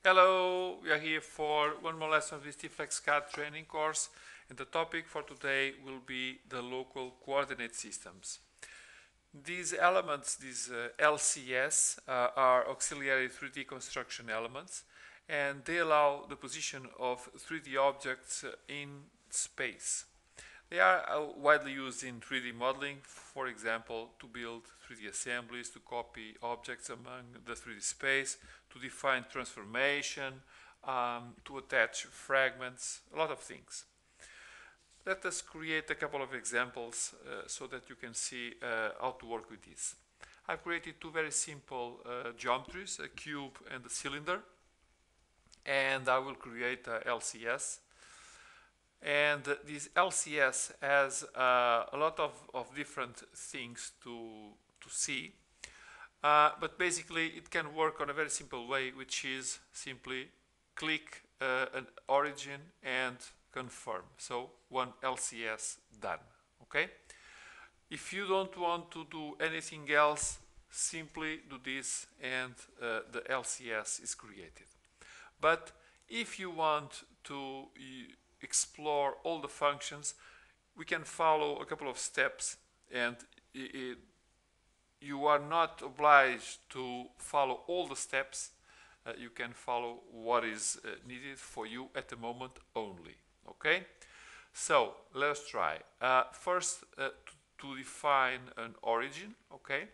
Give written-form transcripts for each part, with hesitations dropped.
Hello, we are here for one more lesson of this T-Flex CAD training course, and the topic for today will be the local coordinate systems. These elements, these LCS, are auxiliary 3D construction elements, and they allow the position of 3D objects in space. They are widely used in 3D modeling, for example, to build 3D assemblies, to copy objects among the 3D space, to define transformation, to attach fragments, a lot of things. Let us create a couple of examples so that you can see how to work with this. I've created two very simple geometries, a cube and a cylinder, and I will create a LCS. And this LCS has a lot of different things to see. But basically it can work on a very simple way, which is simply click an origin and confirm. So one LCS done. Okay? If you don't want to do anything else, simply do this and the LCS is created. But if you want to explore all the functions, we can follow a couple of steps, and you are not obliged to follow all the steps. You can follow what is needed for you at the moment only. Okay, so let's try. First, to define an origin. Okay,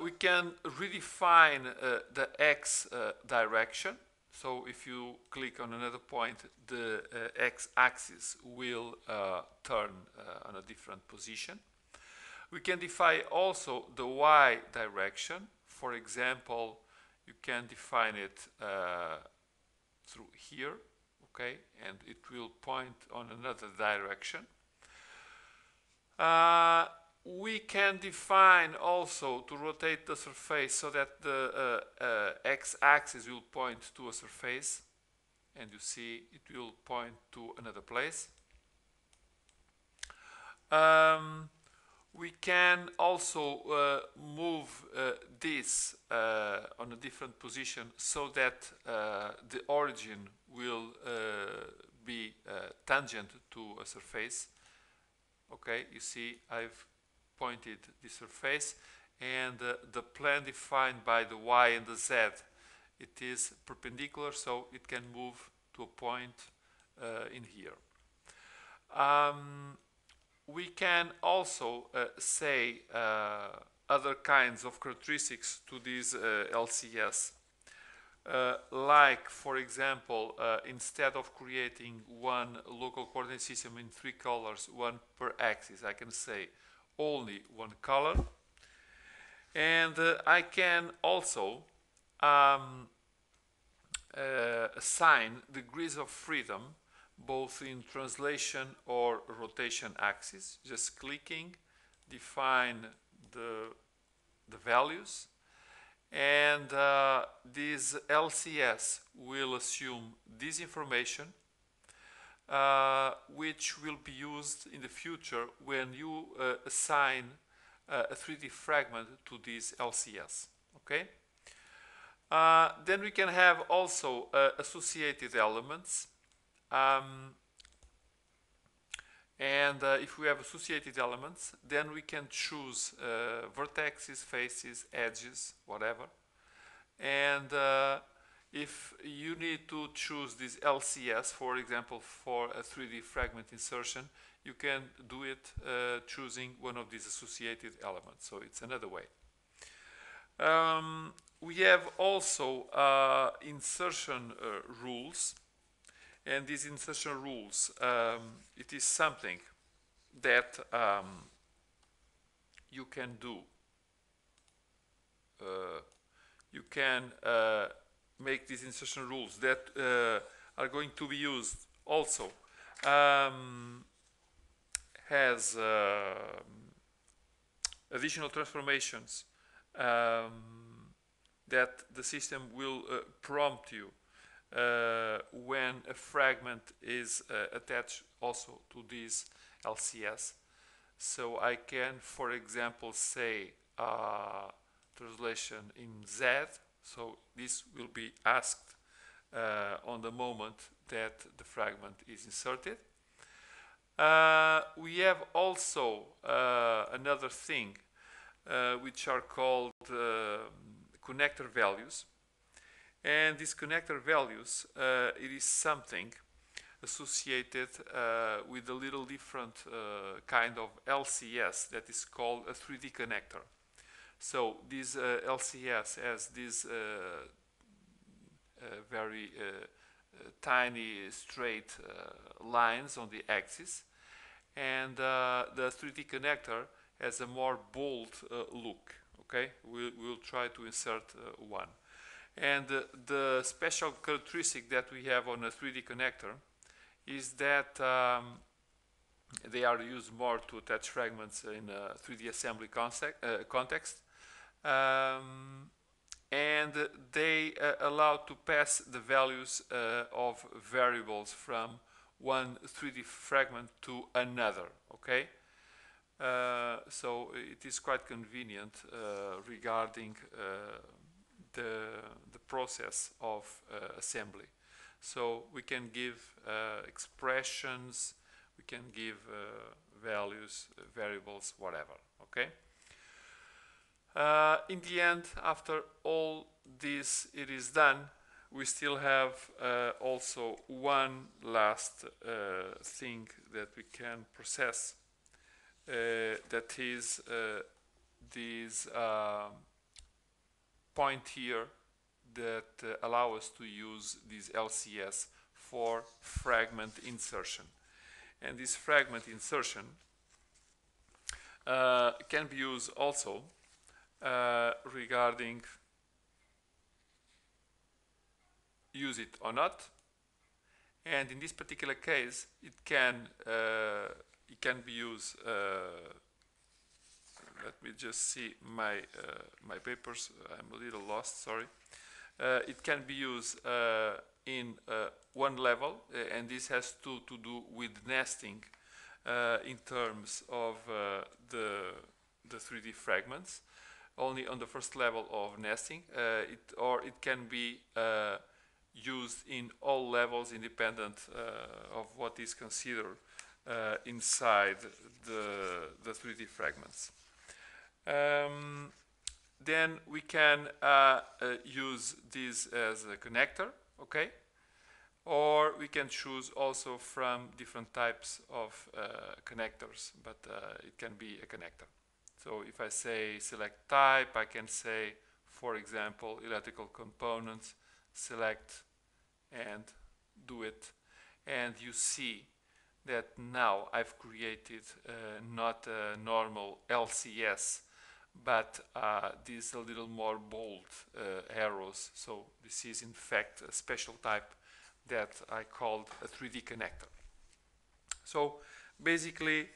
we can redefine the x direction. So if you click on another point, the x-axis will turn on a different position. We can define also the y direction. For example, you can define it through here, okay, and it will point on another direction. We can define also to rotate the surface so that the x-axis will point to a surface, and you see it will point to another place. We can also move this on a different position so that the origin will be tangent to a surface. Okay, you see I've pointed the surface, and the plane defined by the y and the z, it is perpendicular, so it can move to a point in here. We can also say other kinds of characteristics to this LCS, like, for example, instead of creating one local coordinate system in 3 colors, one per axis, I can say only one color. And I can also assign degrees of freedom both in translation or rotation axis. Just clicking, define the values, and this LCS will assume this information, which will be used in the future when you assign a 3D fragment to this LCS. Okay? Then we can have also associated elements. If we have associated elements, then we can choose vertices, faces, edges, whatever. And if you need to choose this LCS, for example, for a 3D fragment insertion, you can do it choosing one of these associated elements. So it's another way. We have also insertion rules. And these insertion rules, it is something that you can do. You can make these insertion rules that are going to be used also has additional transformations that the system will prompt you when a fragment is attached also to this LCS. So I can, for example, say translation in Z, So this will be asked on the moment that the fragment is inserted. We have also another thing which are called connector values. And these connector values, it is something associated with a little different kind of LCS that is called a 3D connector. So this LCS has these very tiny straight lines on the axis, and the 3D connector has a more bold look. Okay, we'll try to insert one. And the special characteristic that we have on a 3D connector is that they are used more to attach fragments in a 3D assembly context. And they allow to pass the values of variables from one 3D fragment to another. Okay, so it is quite convenient regarding the process of assembly. So we can give expressions, we can give values, variables, whatever. Okay. In the end, after all this it is done, we still have also one last thing that we can process, that is this point here that allow us to use this LCS for fragment insertion. And this fragment insertion can be used also regarding use it or not. And in this particular case, it can be used. Let me just see my my papers. I'm a little lost. Sorry. It can be used in one level, and this has to do with nesting in terms of the 3D fragments. Only on the first level of nesting, or it can be used in all levels independent of what is considered inside the 3D fragments. Then we can use this as a connector, okay? Or we can choose also from different types of connectors, but it can be a connector. So if I say select type, I can say, for example, electrical components, select and do it. And you see that now I've created not a normal LCS, but these a little more bold arrows. So this is in fact a special type that I called a 3D connector. So basically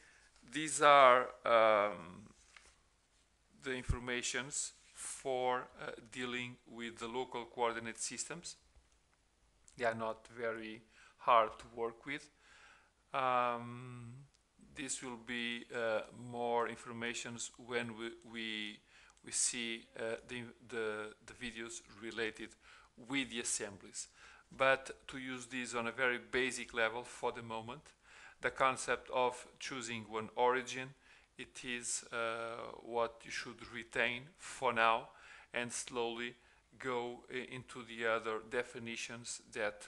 these are the informations for dealing with the local coordinate systems. They are not very hard to work with. This will be more informations when we see the videos related with the assemblies. But to use this on a very basic level for the moment, the concept of choosing one origin, it is what you should retain for now, and slowly go into the other definitions that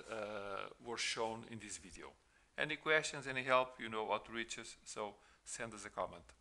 were shown in this video. Any questions, any help, you know how to reach us, so send us a comment.